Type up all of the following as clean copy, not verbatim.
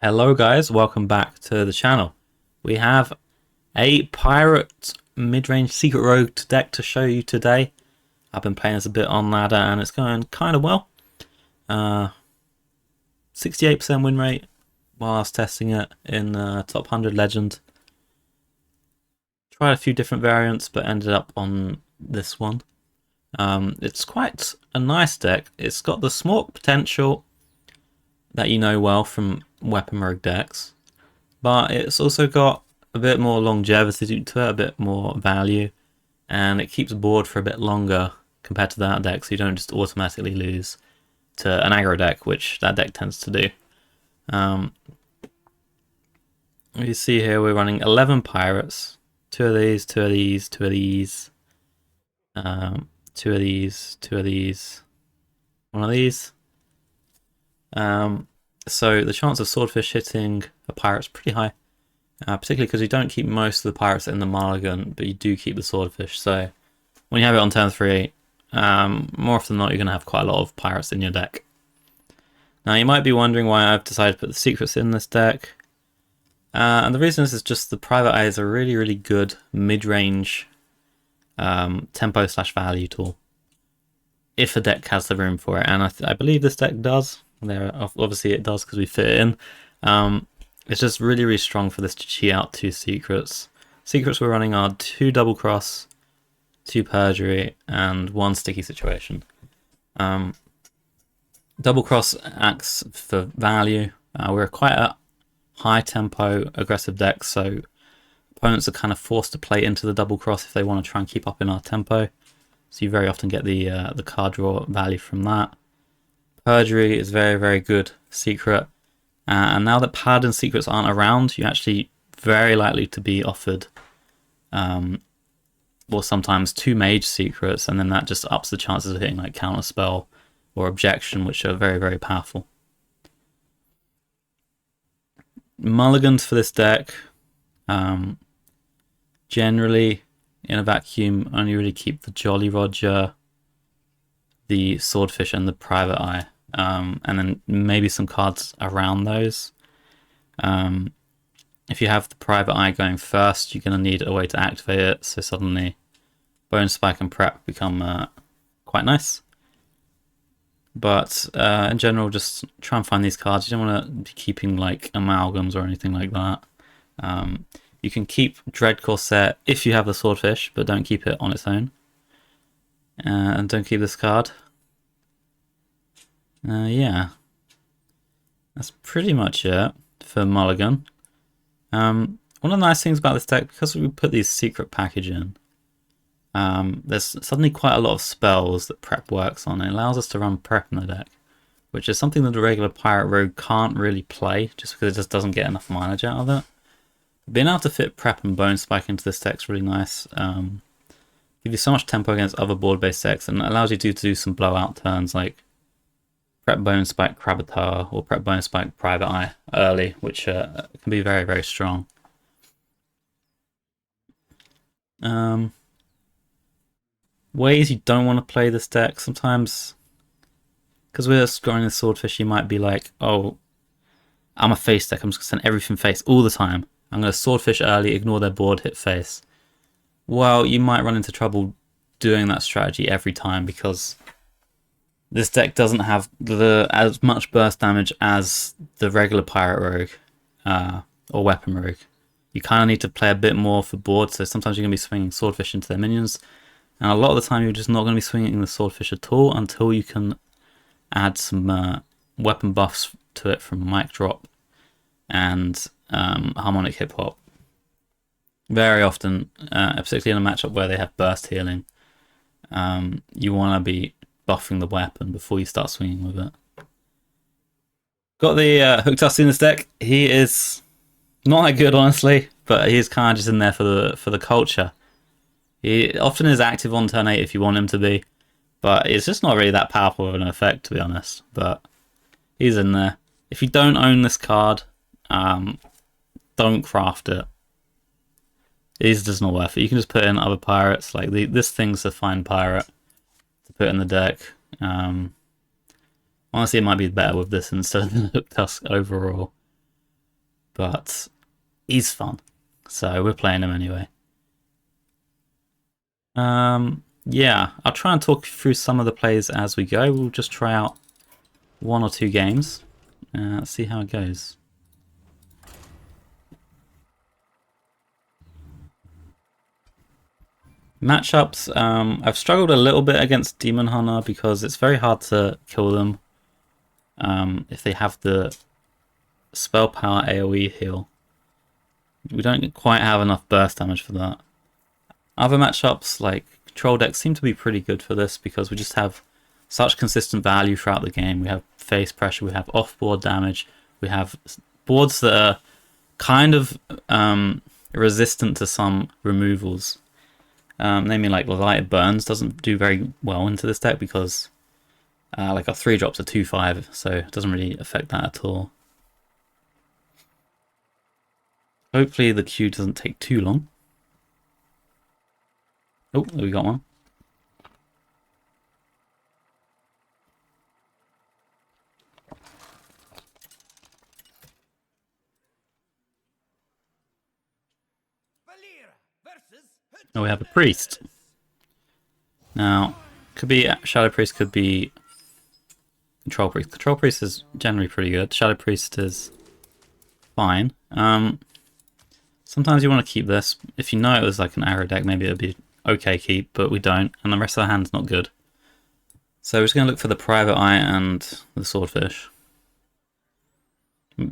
Hello guys, welcome back to the channel. We have a pirate mid-range secret rogue deck to show you today. I've been playing this a bit on ladder and it's going kind of well. 68% win rate while I was testing it in top 100 legend. Tried a few different variants but ended up on this one. It's quite a nice deck. It's got the smart potential that you know well from weapon rogue decks, but it's also got a bit more longevity to it, a bit more value, and it keeps board for a bit longer compared to that deck, so you don't just automatically lose to an aggro deck, which that deck tends to do. You see here we're running 11 pirates, two of these, two of these, two of these, two of these, two of these, one of these. So the chance of swordfish hitting a pirate's pretty high, particularly because you don't keep most of the pirates in the mulligan, but you do keep the swordfish. So when you have it on turn 3, more often than not, you're going to have quite a lot of pirates in your deck. Now you might be wondering why I've decided to put the secrets in this deck, and the reason is just the private eye is a really good mid-range tempo/value tool if a deck has the room for it, and I believe this deck does. There, obviously it does because we fit it in. It's just really strong for this to cheat out 2 secrets. Secrets we're running are 2 double cross, 2 perjury, and 1 sticky situation. Double cross acts for value. We're quite a high tempo aggressive deck, so opponents are kind of forced to play into the double cross if they want to try and keep up in our tempo. So you very often get the card draw value from that. Perjury is very good secret, and now that paladin secrets aren't around, you're actually very likely to be offered or sometimes 2 mage secrets, and then that just ups the chances of hitting like counterspell or objection, which are very powerful. Mulligans for this deck, generally in a vacuum only really keep the Jolly Roger, the swordfish, and the private eye, and then maybe some cards around those. If you have the private eye going first, you're going to need a way to activate it, so suddenly bone spike and prep become quite nice. But in general, just try and find these cards. You don't want to be keeping like amalgams or anything like that. You can keep Dread Corset if you have the swordfish, but don't keep it on its own. And don't keep this card. Yeah, that's pretty much it for mulligan. One of the nice things about this deck, because we put these secret package in, there's suddenly quite a lot of spells that prep works on. It allows us to run prep in the deck, which is something that the regular pirate rogue can't really play, just because it just doesn't get enough mileage out of it. Being able to fit prep and bone spike into this deck's really nice. Give you so much tempo against other board-based decks, and allows you to do some blowout turns like prep bone spike Crabbatar or prep bone spike private eye early, which can be very strong. Ways you don't want to play this deck sometimes, because we're scoring the swordfish, you might be like, oh, I'm a face deck, I'm just going to send everything face all the time. I'm going to swordfish early, ignore their board, hit face. Well, you might run into trouble doing that strategy every time, because this deck doesn't have as much burst damage as the regular pirate rogue or weapon rogue. You kind of need to play a bit more for board, so sometimes you're going to be swinging swordfish into their minions, and a lot of the time you're just not going to be swinging the swordfish at all until you can add some weapon buffs to it from mic drop and harmonic hip hop. Very often, particularly in a matchup where they have burst healing, you want to be buffing the weapon before you start swinging with it. Got the Hooked Dusty in this deck. He is not that good, honestly, but he's kind of just in there for the culture. He often is active on turn 8 if you want him to be, but it's just not really that powerful of an effect, to be honest. But he's in there. If you don't own this card, don't craft it. It's just not worth it. You can just put in other pirates. Like this thing's a fine pirate to put in the deck. Honestly, it might be better with this instead of the Hook Tusk overall. but he's fun, so we're playing him anyway. Yeah, I'll try and talk through some of the plays as we go. We'll just try out 1 or 2 games. See how it goes. Matchups, I've struggled a little bit against Demon Hunter because it's very hard to kill them if they have the spell power AoE heal. We don't quite have enough burst damage for that. Other matchups like Control decks seem to be pretty good for this because we just have such consistent value throughout the game. We have face pressure, we have off-board damage, we have boards that are kind of resistant to some removals. Namely, like Light Burns doesn't do very well into this deck because like our 3-drops are 2/5, so it doesn't really affect that at all. Hopefully the queue doesn't take too long. Oh, we got one. Oh, we have a priest. Now, could be Shadow Priest, could be Control Priest. Control Priest is generally pretty good. Shadow Priest is fine. Sometimes you want to keep this. If you know it was like an arrow deck, maybe it would be okay keep, but we don't, and the rest of the hand's not good. So we're just going to look for the Private Eye and the Swordfish.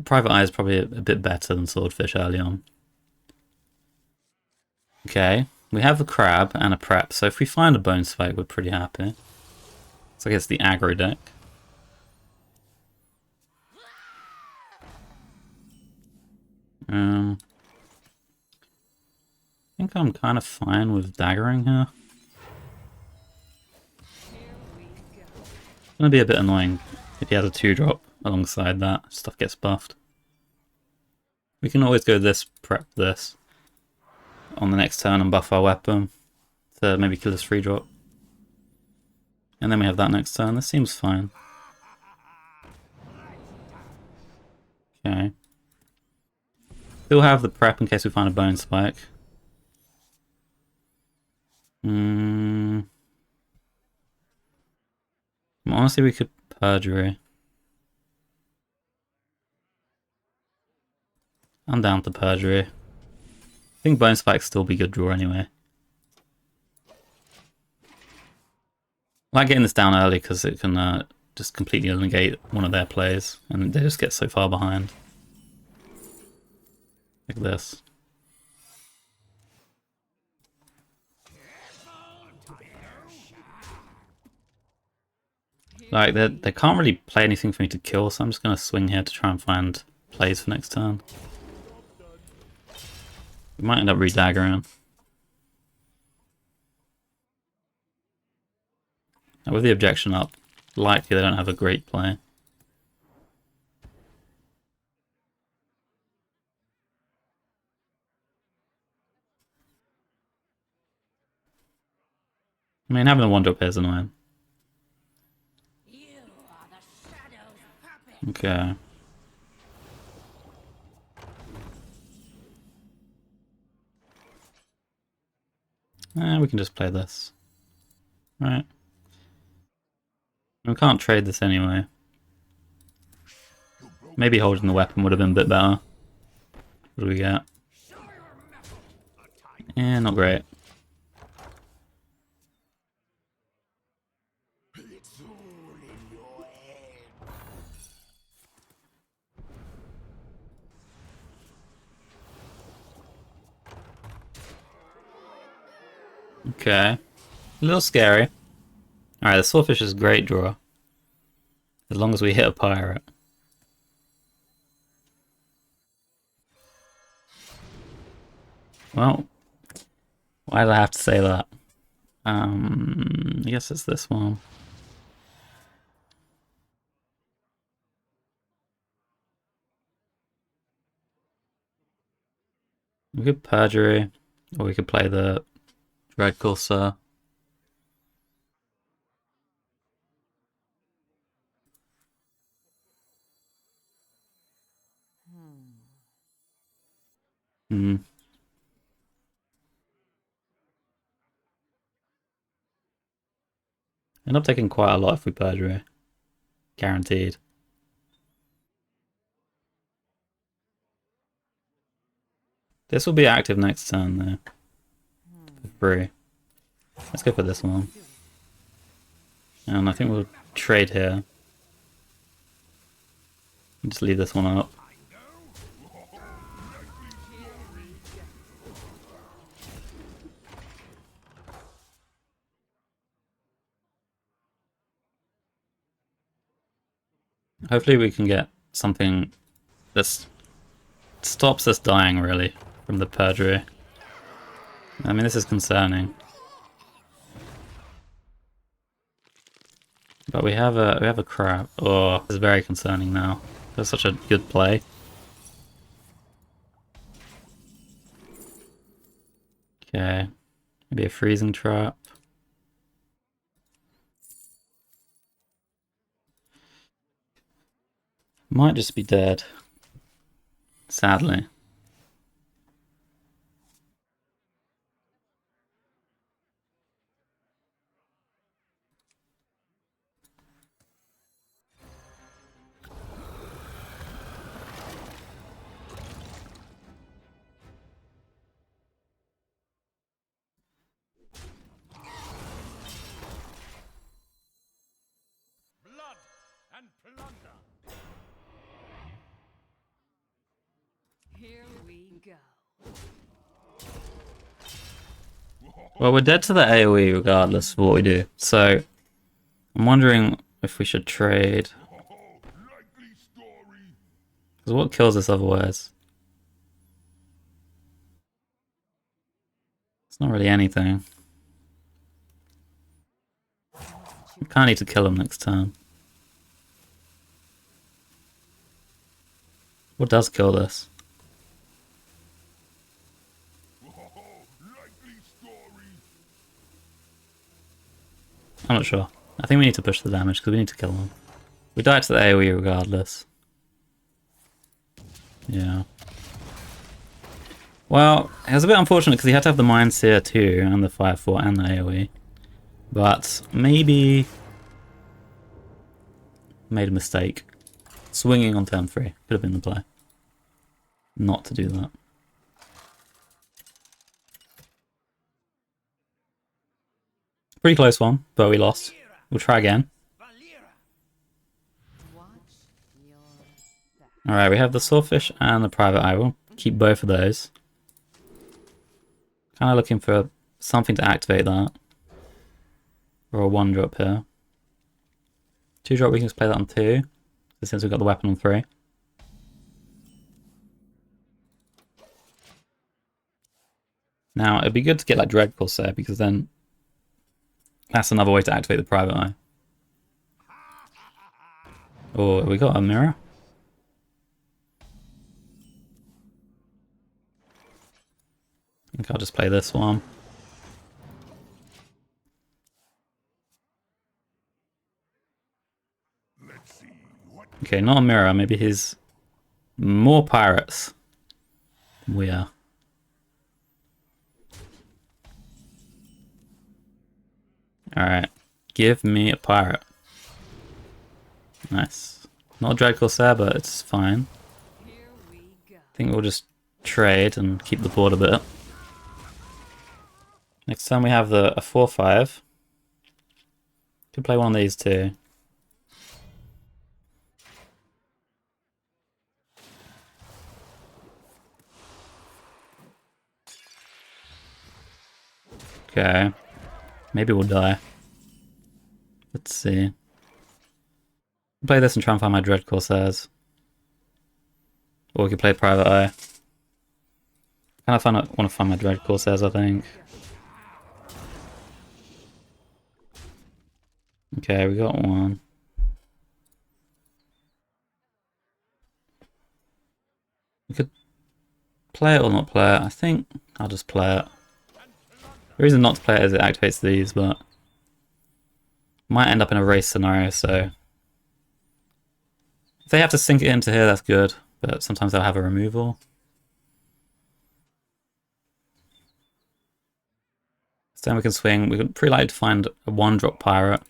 Private Eye is probably a bit better than Swordfish early on. Okay, we have a Crab and a Prep, so if we find a Bone Spike, we're pretty happy. So I guess the aggro deck. I think I'm kind of fine with daggering here. It's going to be a bit annoying if he has a 2-drop alongside that. Stuff gets buffed. We can always go this, prep this on the next turn and buff our weapon to maybe kill his 3-drop. And then we have that next turn. This seems fine. Okay. Still have the prep in case we find a Bone Spike. Honestly, we could Perjury. I'm down to Perjury. I think Bone Spike's still be good draw anyway. I like getting this down early because it can just completely negate one of their plays and they just get so far behind. Like this. Like, they can't really play anything for me to kill, so I'm just going to swing here to try and find plays for next turn. We might end up redaggering. Now with the objection up, likely they don't have a great play. I mean, having a 1-drop here is annoying. Okay. We can just play this. Right. We can't trade this anyway. Maybe holding the weapon would have been a bit better. What do we get? Yeah, not great. Okay. A little scary. Alright, the Swordfish is a great draw. As long as we hit a pirate. Well, why did I have to say that? I guess it's this one. We could Perjury, or we could play the Dread Courser. Hmm. End up taking quite a lot if we perjure. Guaranteed. This will be active next turn though. For free. Let's go for this one. And I think we'll trade here. Just leave this one up. Hopefully we can get something that stops us dying, really, from the perjury. I mean, this is concerning. But we have a crab. Oh, this is very concerning now. That's such a good play. Okay. Maybe a freezing trap. Might just be dead. Sadly. Blood and plunder. Here we go. Well, we're dead to the AoE regardless of what we do. So, I'm wondering if we should trade. Because what kills us otherwise? It's not really anything. We kind of need to kill him next turn. What does kill this? I'm not sure. I think we need to push the damage because we need to kill him. We die to the AoE regardless. Yeah. Well, it was a bit unfortunate because he had to have the Mind Seer too, and the Fire Fort and the AoE. But maybe made a mistake. Swinging on turn 3 could have been the play. Not to do that. Pretty close one, but we lost. We'll try again. Alright, we have the Swordfish and the Private Eye. We'll keep both of those. Kind of looking for something to activate that. Or a 1-drop here. 2-drop, we can just play that on 2. Since we've got the weapon on 3. Now, it'd be good to get like Dread Corsair because then that's another way to activate the Private Eye. Oh, we got a mirror? I think I'll just play this one. Okay, not a mirror. Maybe he's more pirates than we are. Alright, give me a pirate. Nice. Not a Dread Corsair, but it's fine. I think we'll just trade and keep the board a bit. Next time we have a 4-5. Could play one of these too. Okay. Maybe we'll die. Let's see. Play this and try and find my Dread Corsairs. Or we could play Private Eye. I want to find my Dread Corsairs, I think. Okay, we got one. We could play it or not play it. I think I'll just play it. The reason not to play it is it activates these, but might end up in a race scenario, so if they have to sink it into here, that's good, but sometimes they'll have a removal. So then we can swing. We're pretty likely to find a 1-drop pirate.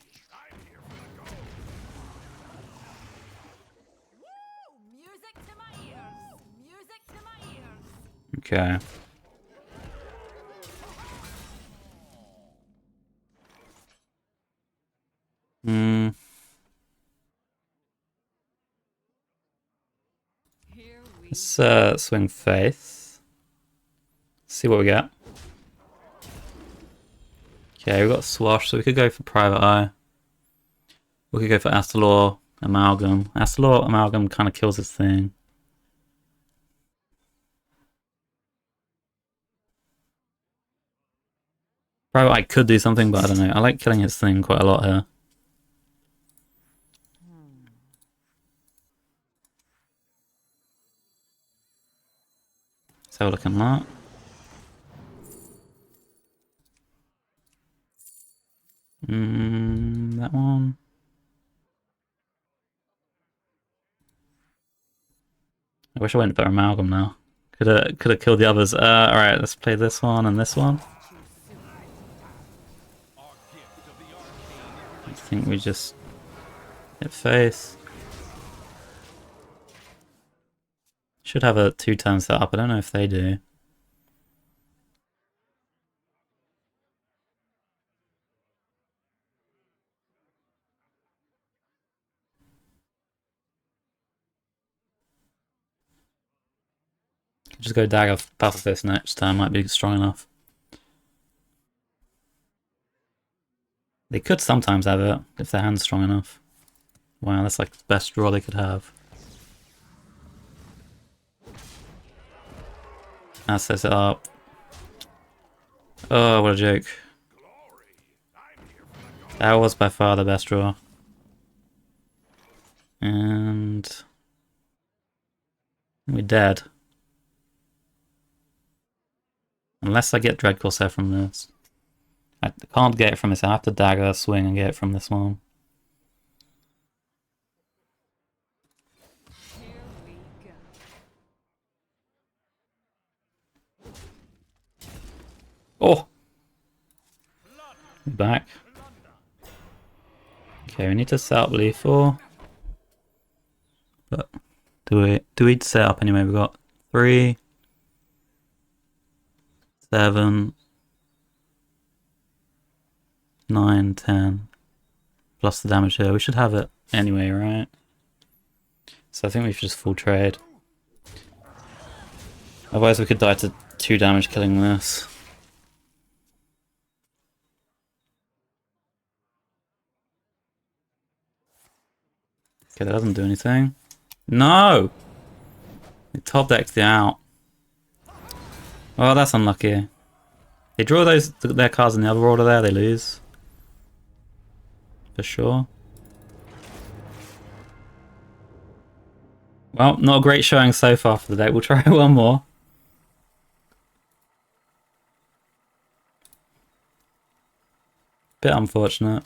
Music to my ears. Music to my ears. Okay. Hmm. Here we Let's swing Faith. See what we get. Okay, we've got Swash, so we could go for Private Eye. We could go for Astalor Amalgam. Astalor Amalgam kind of kills this thing. Private Eye could do something, but I don't know. I like killing his thing quite a lot here. Let's have a look at that. That one. I wish I went for Amalgam now. Could have killed the others. Alright, let's play this one and this one. I think we just hit Face. Should have a 2-turn setup. I don't know if they do. Just go dagger Battle Face next turn, might be strong enough. They could sometimes have it if their hand's strong enough. Wow, that's like the best draw they could have. That sets it up. Oh, what a joke. That was by far the best draw. And we're dead. Unless I get Dread Corsair from this. I can't get it from this. I have to dagger, swing, and get it from this one. Here we go. Oh! We're back. Okay, we need to set up lethal. But do we set up anyway? We've got 3, 7, 9, 10. Plus the damage here. We should have it anyway, right? So I think we should just full trade. Otherwise we could die to 2 damage killing this. Okay, that doesn't do anything. No! They top decked the out. Oh, that's unlucky. They draw their cards in the other order there, they lose. For sure. Well, not a great showing so far for the deck. We'll try one more. Bit unfortunate.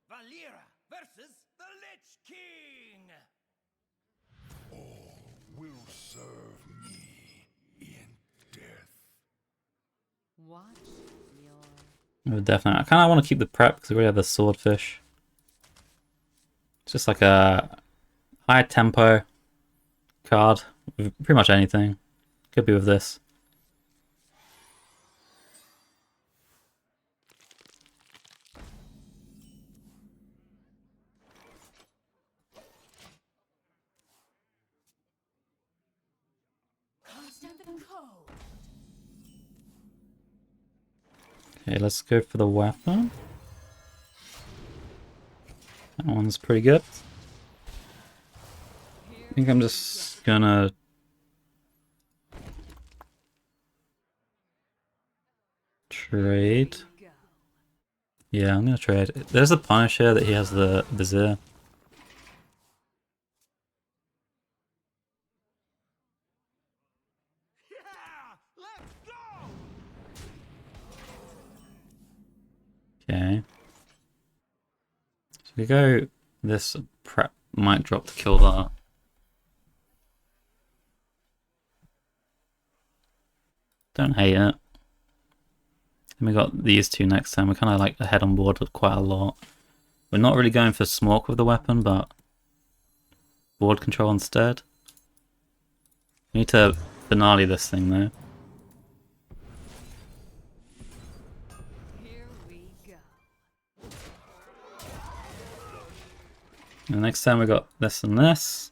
Valera versus the Lich King. All will serve me in death. Watch your. Oh, definitely. I kind of want to keep the prep because we already have the swordfish. It's just like a high tempo card with pretty much anything. Could be with this. Constant and cold. Okay, let's go for the weapon. That one's pretty good. I think I'm just gonna trade. Go. Yeah, I'm gonna trade. There's a punish here that he has the Vizier. Okay. So we go this prep might drop to kill that. Don't hate it. And we got these two next time. We're kind of like ahead on board with quite a lot. We're not really going for smoke with the weapon, but board control instead. We need to finale this thing though. Here we go. And next time we got this and this.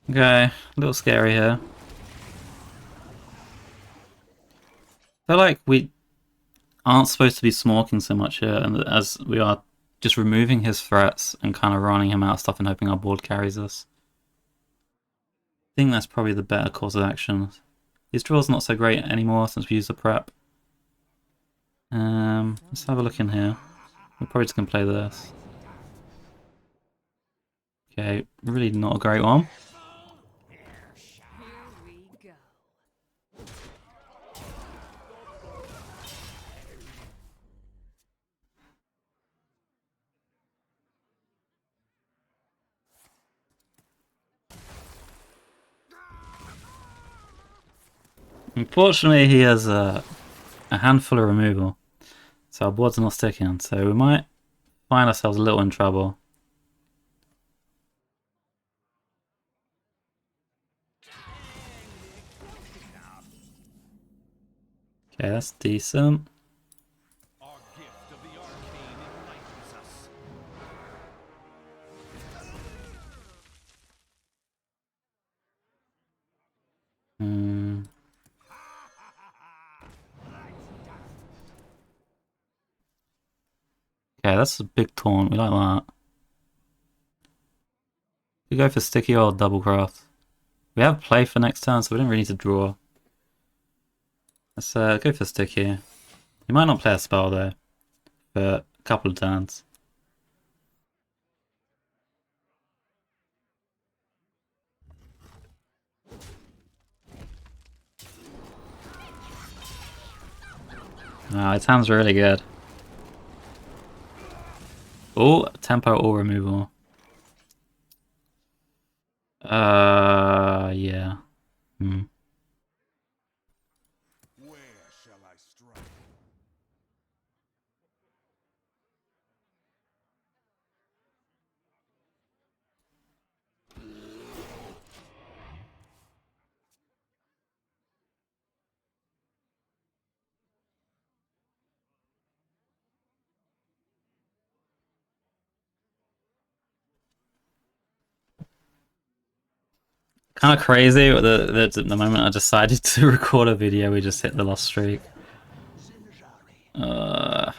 Okay, a little scary here. I feel like we aren't supposed to be smoking so much here, and as we are just removing his threats and kind of running him out of stuff and hoping our board carries us. I think that's probably the better course of action. His draw's not so great anymore since we used the prep. Let's have a look in here. We're probably just gonna play this. Okay, really not a great one. Here we go. Unfortunately, he has a handful of removal, so our board's not sticking. So we might find ourselves a little in trouble. Okay, that's decent. Our gift of the arcane enlightens us. Hmm. Okay, that's a big taunt. We like that. We go for sticky or double craft. We have play for next turn, so we don't really need to draw. Let's go for sticky. He might not play a spell though for a couple of turns. Ah, it sounds really good. Oh, tempo or removal. Yeah. Hmm. Where shall I strike? Kind of crazy. The moment I decided to record a video, we just hit the lost streak. Uh,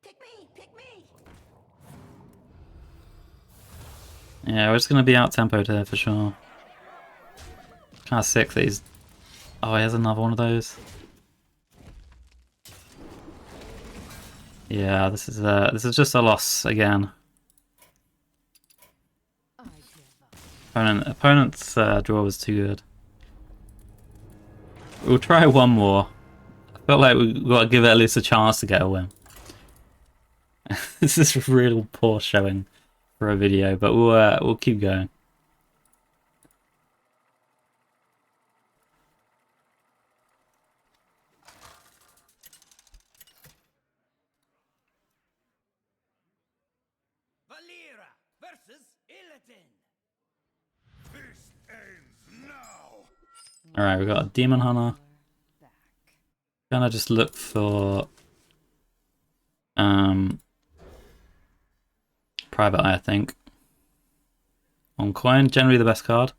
Pick me! Pick me! yeah, we're just gonna be out tempoed here for sure. Kind of sick that he's. Oh, he has another one of those. Yeah, this is just a loss again. I give up. Opponent's draw was too good. We'll try one more. I felt like we got to give it at least a chance to get a win. This is real poor showing for a video, but we'll keep going. Valera versus Illidan. This ends now. Alright, we got a Demon Hunter. Back. Gonna just look for Private Eye, I think. On coin, generally the best card.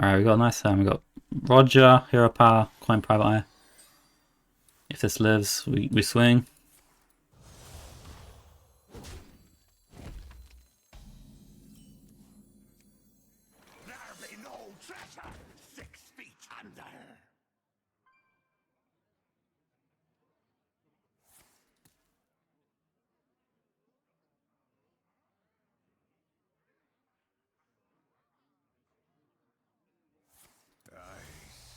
Alright, we got a nice we got Roger, Hero Power, coin Private Eye. If this lives, we swing. There be no treasure 6 feet under. I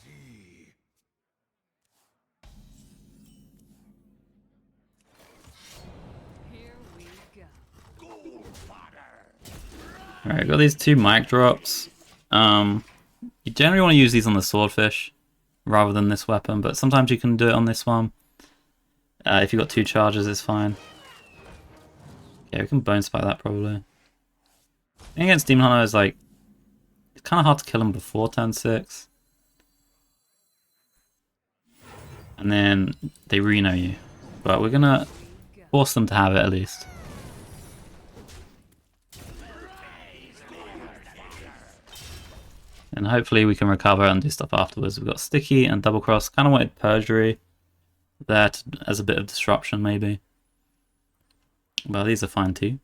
see. Here we go. Gold fodder. Alright, got these 2 mic drops. You generally want to use these on the swordfish rather than this weapon, but sometimes you can do it on this one. If you've got 2 charges, it's fine. Yeah, we can bone spike that probably. The thing against Demon Hunter is like, it's kind of hard to kill him before turn 6. And then they reno you. But we're gonna force them to have it at least. And hopefully we can recover and do stuff afterwards. We've got Sticky and Double Cross. Kind of wanted Perjury there as a bit of disruption maybe. Well, these are fine too.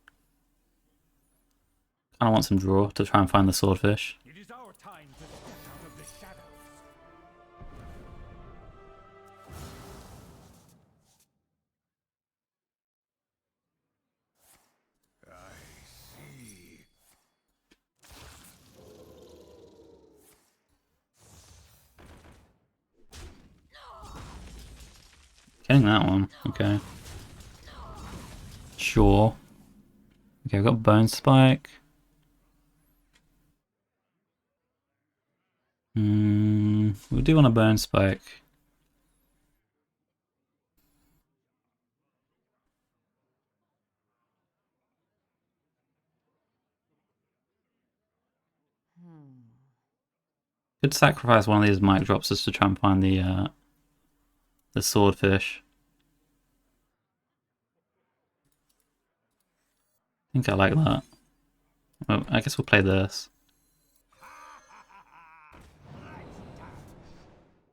Kind of want some draw to try and find the swordfish. It is our time to step out of the shadows. I see. Getting that one, okay. Sure. Okay, we've got Bone Spike. We do want a Bone Spike. Could sacrifice one of these mic drops just to try and find the swordfish. I think I like that. Well, I guess we'll play this.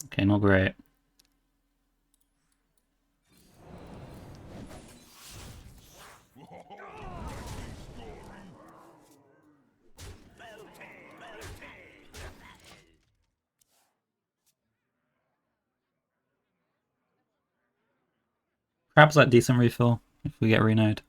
Okay, not great. Crab's like decent refill if we get renode.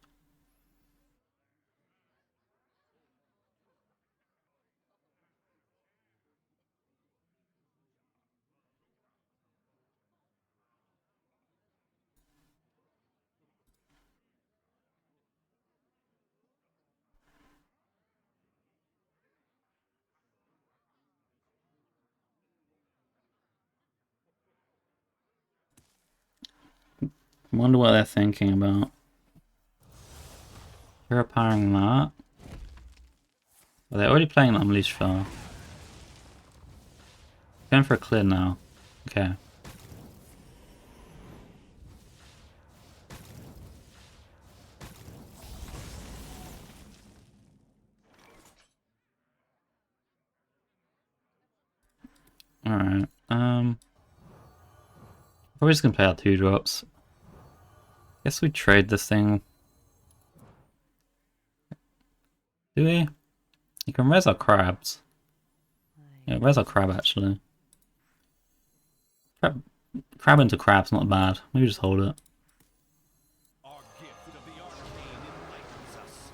I wonder what they're thinking about. They're powering that. Well, they're already playing Unleash Fire. Going for a clear now. Okay. Alright. Probably just gonna play out 2 drops. Guess we trade this thing. Do we? You can res our crabs. Yeah, res our crab actually. Crab into crab's not bad. Maybe just hold it. Our gift of the arcane enlightens us.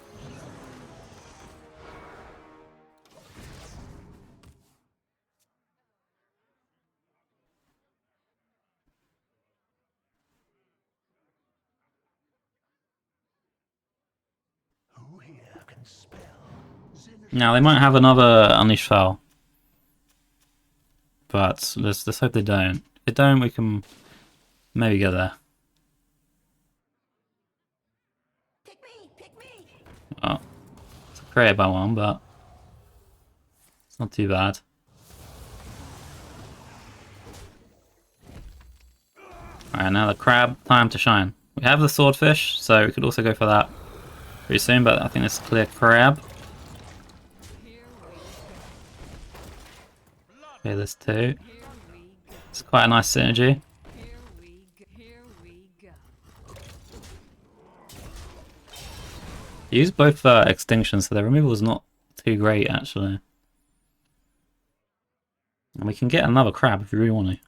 Who here can spell? Now they might have another Unleash Foul. But let's hope they don't. If they don't, we can maybe get there. Pick me! Pick me! Oh, created by one, but it's not too bad. Alright, now the crab, time to shine. We have the swordfish, so we could also go for that pretty soon, but I think it's clear crab. Okay, this too. It's quite a nice synergy. Use both extinctions, so their removal is not too great actually. And we can get another crab if we really want to.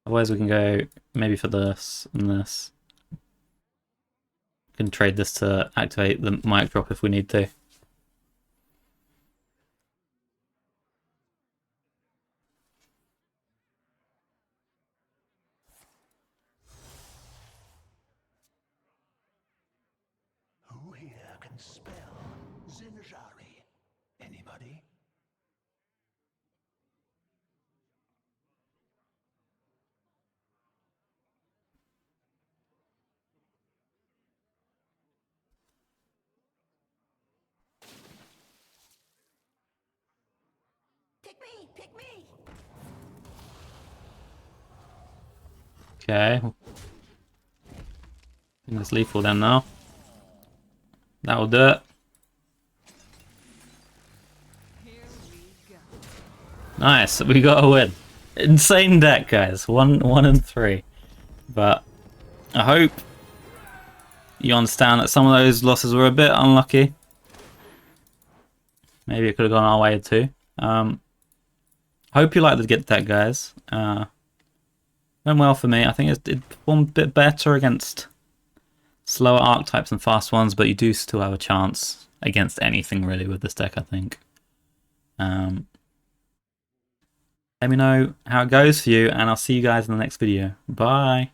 Otherwise we can go maybe for this and this. We can trade this to activate the mic drop if we need to. Who here can spell Zinjari? Anybody? Pick me! Pick me! Okay. I think it's lethal then now. That'll do it. Nice, we got a win. Insane deck, guys. 1 and 3. But I hope you understand that some of those losses were a bit unlucky. Maybe it could have gone our way too. Hope you like the get deck, guys. Went well for me. I think it performed a bit better against slower archetypes and fast ones, but you do still have a chance against anything really with this deck, I think. Let me know how it goes for you, and I'll see you guys in the next video. Bye!